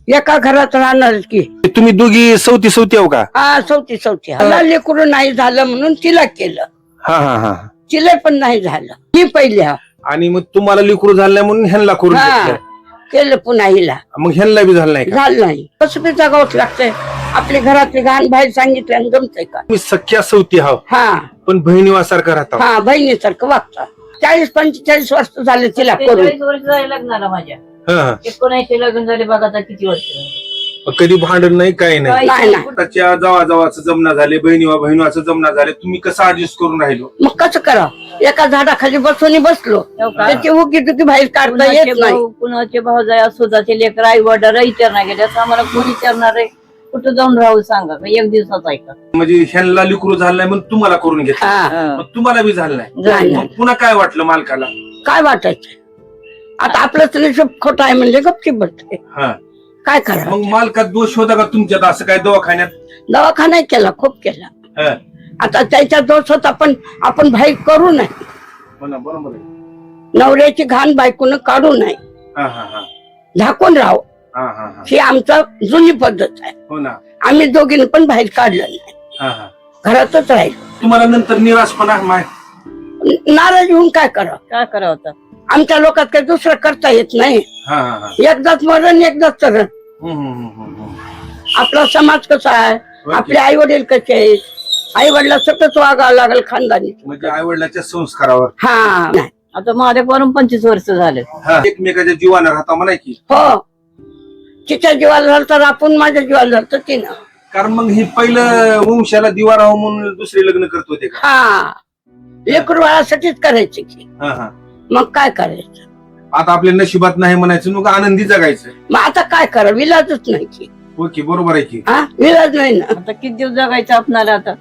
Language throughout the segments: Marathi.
एका घरात राहणार की. तुम्ही दोघी सवती आहो का? हा सवती मला लेकरू नाही झालं म्हणून तिला केलं. हा हा हा. तिला पण नाही झालं. ही पहिली आणि मग तुम्हाला लेकरू झालं नाही म्हणून ह्यांना करून घेतलं. केलं पुन्हा हिला. मग ह्यांना बी झालं नाही का? झालं नाही. कसं बी जगावंच लागतंय. आपल्या घरातले घाण बाहेर सांगितलं जमतंय का? तुम्ही सख्या सवती आहो हा पण बहिणीवासारखं राहता. हा बहिणीसारखं वागतात. 40-45 वर्ष झाले तिला करून. 40 वर्ष झाले लग्नाला माझ्या. हा. 19 लग्न झाले बघा आता किती वर्ष. कधी भांडण नाही काही नाही. नाही नाही. त्याच्या जवाचं जमना झाले बहिणीचं जमना झाले तुम्ही कसं ऍडजस्ट करून राहिलो? मग कसं करावं? एका झाडाखाली बसून बसलो त्याची उगी तुकी बाहेर काढता येत नाही. कुणाचे भाऊ जाय स्वतःचे लेकर आई वडील विचारणार गेले असं आम्हाला कोण विचारणार आहे? कुठं जाऊन राहू सांगा का? एक दिवसाचा ऐका म्हणजे ह्यांना लेकरू झालं नाही म्हणून तुम्हाला करून घेतलं. हा मग तुम्हाला बी झालं नाही. झालं. मग पुन्हा काय वाटलं मालकाला? काय वाटायचं आता आपलं नशीब खोटं आहे म्हणजे गपची बसते. हा. काय करा? मग मालकात दोष होता का तुमच्यात? असं काय दवाखान्यात? दवाखाना केला खूप केला. हा. आता त्याच्या दोष होता पण आपण बाहेर करू नये. हो ना, बरोबर आहे. नवऱ्याची घाण बायकोनं काढू नये. हा हा हा. झाकून राहावं हा हा हा. ही आमचा जुनी पद्धत आहे. हो ना. आम्ही दोघींनी पण बाहेर काढलं नाही. हा हा. घरातच राहिलो. तुम्हाला नंतर निराशपणा माय नाराज होऊन काय करावं? काय करावं आता? आमच्या लोकात काही दुसरं करता येत नाही. हा हा हा. एकदाच मरण एकदाच चरण. हम्म. आपला समाज कसा आहे? आपले आई वडील कसे आहेत? आई वडिला सतत वागावं लागेल खानदानी. म्हणजे आई वडिलांच्या संस्कारावर. हा नाही. आता माझ्या करून 25 वर्ष झाले. हा. एकमेकाच्या जीवानं राहता म्हणा की. हो तिच्या जीवाला झालं तर आपण माझ्या जीवाला झालं तर तिनं. कारण मग हे पहिलं वंशाला दिवा राहू म्हणून दुसरे लग्न करत होते का? हा लेकरू बाळासाठीच करायचे की. हा हा. मग काय करायचं? आता आपल्या नशिबात नाही म्हणायचं मग आनंदी जगायचं. मग आता काय करा? विलाजच नाही की. ओके बरोबर आहे की. हा विलाज नाही ना. आता किती दिवस जगायचं आपणाला आता?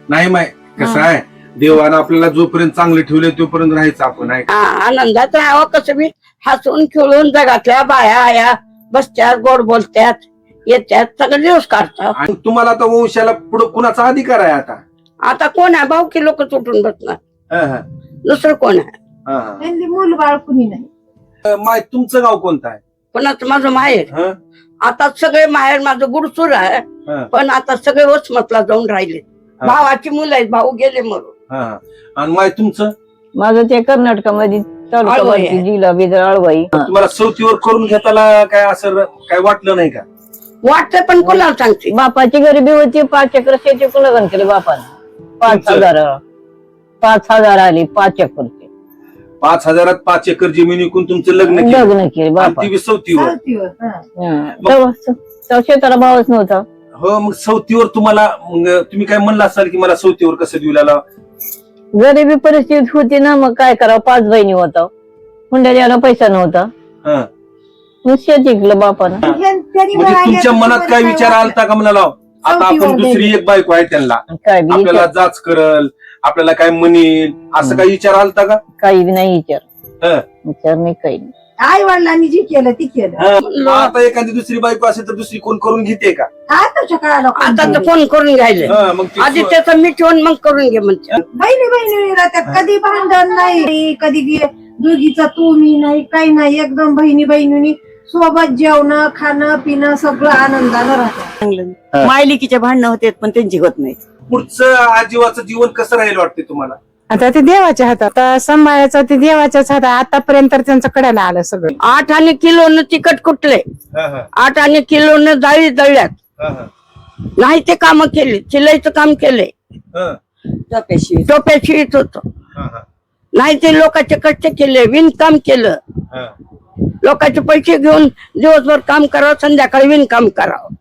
नाही माय कसं आहे देवानं आपल्याला जोपर्यंत चांगले ठेवले तोपर्यंत राहायचं आपण आहे. हा आनंदात राहावं. कसं बी हसून खेळून जगातल्या बाया आया बसत्यात गोड बोलत्यात येत्यात सगळे दिवस काढतात. आणि तुम्हाला आता वंशाला पुढे कुणाचा अधिकार आहे आता? आता कोण आहे? भाऊ की लोक तुटून बसणार. हा हा. दुसरं कोण आहे? हा हा. त्यांनी मूल बाळ कुणी नाही. माय तुमचं गाव कोणतं आहे? कोणाचं? माझं माहेर. हा? आता सगळे माहेर माझं गुडसूर आहे. हा. पण आता सगळे वसमतला जाऊन राहिले. हा. भावाची मुलं आहेत. भाऊ गेले मरून. हा हा. आणि माय तुमचं? माझं ते कर्नाटकामध्ये अळवाई आहे. जिल्हा बिदर अळवाई. तुम्हाला सवतीवर करून घेताना काय असं काय वाटलं नाही का? वाटतं पण कोणाला सांगते? बापाची गरिबी होती. 5 एकर शेती लग्न केले बापाने. 5,000 आली 5 एकरची. 5,000 5 एकर जमीन विकून तुमचं लग्न केलं. लग्न केले बापा. ती बी सवतीवर. चालतीवर, हा. तेव्हा शेताला भावच नव्हता. हो मग सवतीवर तुम्हाला मग तुम्ही काय म्हणला असाल की मला सवतीवर कसं देऊ लागला? गरिबी परिस्थिती होती ना. मग काय करावं? 5 बहिणी होता. हुंड्या द्यायला पैसा नव्हता. हा. मग शेत विकलं बापानं. त्यांनी म्हणजे म्हणाले तुमच्या मनात काय विचार आलता का म्हणाला आता आपण सवतीवर दुसरी एक बायको आहे त्यांना काय बी आपल्याला विचार- जाच करल आपल्याला काय म्हणेल असं काही विचार आलता का? काही बी नाही विचार. हा. विचार नाही काही नाही. आई वडिलांनी जी केलं ती केलं. हा. मग आता एखादी दुसरी बायको असेल तर दुसरी कोण करून घेते का? आताच्या काळाला आता तर फोन करून घ्यायले. हा, मग ती आधी त्याचं मी ठेवून मग करून घे म्हणते. बहिणी राहतात. कधी भांडण नाही. कधी दोघीचा तू मी नाही काही नाही. एकदम बहिणींनी सोबत जेवणं खाणं पिणं सगळं आनंदानं राहतात. मायलिकीचे भांडणं होते पण त्यांची होत नाही. पुढचं आजीवाचं जीवन कसं राहील वाटते तुम्हाला? आता ते देवाच्या हातात. आता सांभाळायचं ते देवाच्याच हातात. आतापर्यंत तर त्यांचं कड्याला आलं सगळं. 8 आणि किलोनं तिखट कुठले? हा, हा, 8 आणि किलोनं डाळी दळल्यात. हा, हा, नाही ते काम केले. शिलाईचं काम केले. हा, टोप्या शिळीत होत. हा, हा, नाही ते लोकांचे कष्ट केले. विणकाम केलं. हा. लोकांचे पैसे घेऊन दिवसभर काम करावं. संध्याकाळी विणकाम करावं.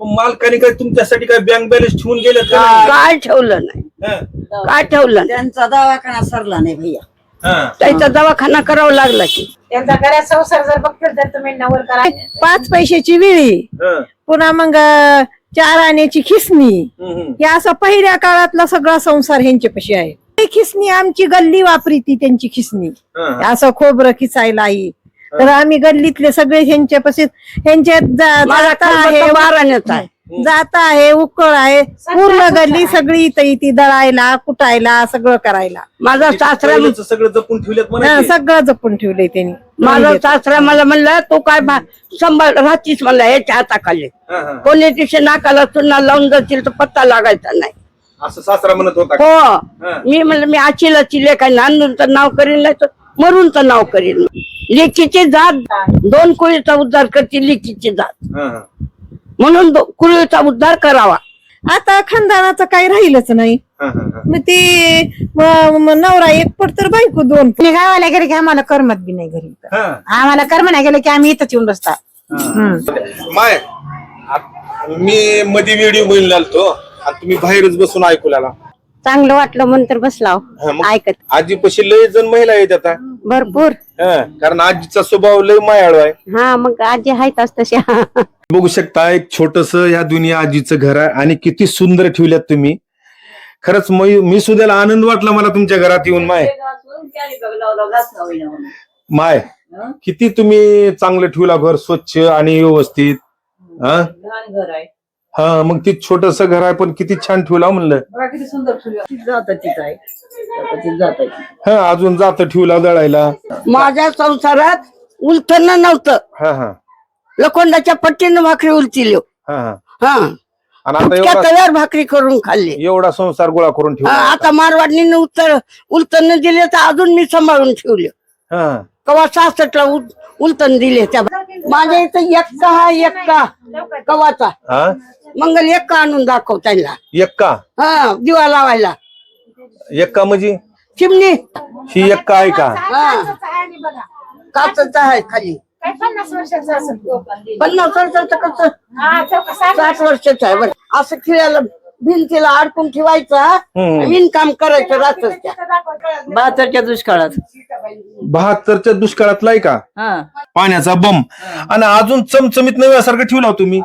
मग मालकाने काय तुमच्यासाठी काय बँक बॅलन्स ठेवून गेलं का? काय ठेवलं नाही. हा, काय ठेवलं नाही. त्यांचा दवाखाना सरला नाही भैया. हा. त्याचा दवाखाना करावा लागला की. त्यांचा घरात संसार जर बघतील तर तुम्ही नवर करा. 5 पैशाची विळी, हा. पुन्हा मग 4 आण्याची खिसणी. हम्म. हे असं पहिल्या काळातला सगळा संसार ह्यांच्यापाशी आहे. ती खिसणी आमची गल्ली वापरी ती त्यांची खिसणी. हा. असं खोबरं खिसायला आई. तर आम्ही गल्लीतले सगळे ह्यांच्यापाशी ह्यांच्यात माझा जाता आहे. बाराण्याचा आहे. जात आहे उकळ आहे पूर्ण गल्ली सगळी इथं इथे दळायला कुटायला सगळं करायला. माझा सासरा पहिलेचं सगळं जपून ठेवलेत म्हणायचे. सगळं जपून ठेवलंय त्यांनी. माझा सासरा मला म्हणलं तू काय सांभाळ राहतीस म्हणला याच्या हाताखाली. हा, हा. कोणी दिवशी नाकाला चुना लावून जातील तर पत्ता लागायचा नाही. असं सासरा म्हणत होता का? हो हा. मी म्हणलं मी आचिला चिले काय नांदून तर नाव करीन नाही तर मरून तर नाव करीन. लेकीची जात 2 कुळीचा उद्धार करते लेकीची जात हा, हा. म्हणून कुळीचा उद्धार करावा. आता खानदानाचं काही राहिलंच नाही. हा, हा, हा. मग ते नवरा एक पट तर बायको 2 आणि गावाला गेले की आम्हाला करमत बी नाही घरी. हा. आम्हाला करम नाही गेलं की आम्ही इथंच येऊन बसता. माय मी मध्ये व्हिडिओ बघून आलतो आणि तुम्ही बाहेरच बसून ऐकू लागला. चांगलं वाटलं म्हणून तर बसलाव हा, मग ऐकत. आजी पशी लय जण महिला आहेत आता. भरपूर. हा, कारण आजीचा स्वभाव लय मायाळू आहे. हा मग आजी आहेतच तशा. बघू शकता एक छोटस या दुनिया आजीचं घर आहे आणि किती सुंदर ठेवल्यात तुम्ही. खरंच मी सुद्धा आनंद वाटला मला तुमच्या घरात येऊन. माय किती तुम्ही चांगलं ठेवला घर स्वच्छ आणि व्यवस्थित. हा घर आहे. हा मग ती छोटस घर आहे पण किती छान ठेवला म्हणलं. किती सुंदर जात तिथं आहे. जात आहे. हा अजून जात ठेवला दळायला. माझ्या संसारात उलथन नव्हतं. हा हा लोखंडाच्या पट्टीनं भाकरी उलतील. हा हा हा आणि आता फुटक्या एवढा तव्यावर भाकरी करून खाल्ली. एवढा संसार गोळा करून हा, ठेवला. आता मारवाडनीनं उलतन दिले तर अजून मी सांभाळून ठेवले. हा कवा 66ला उलतन दिले त्या माझ्या इथं एक्का हा एक्का कवाचा हा मंगल एक्का आणून दाखव त्यांना. एक्का हा दिवा लावायला एक्का म्हणजे चिमणी. ही एक्का आहे का? हा काचच आहे खाली. 50 वर्षाचं कसं 60 वर्षाचं आहे बरं. असं खिळ्याला भिंतीला अडकून ठेवायचा. विणकाम करायचं राहतच त्या. 72च्या दुष्काळात. 72च्या दुष्काळातला आहे का? हा पाण्याचा बम आणि अजून चमचमीत नव्यासारखं ठेवला हो तुम्ही.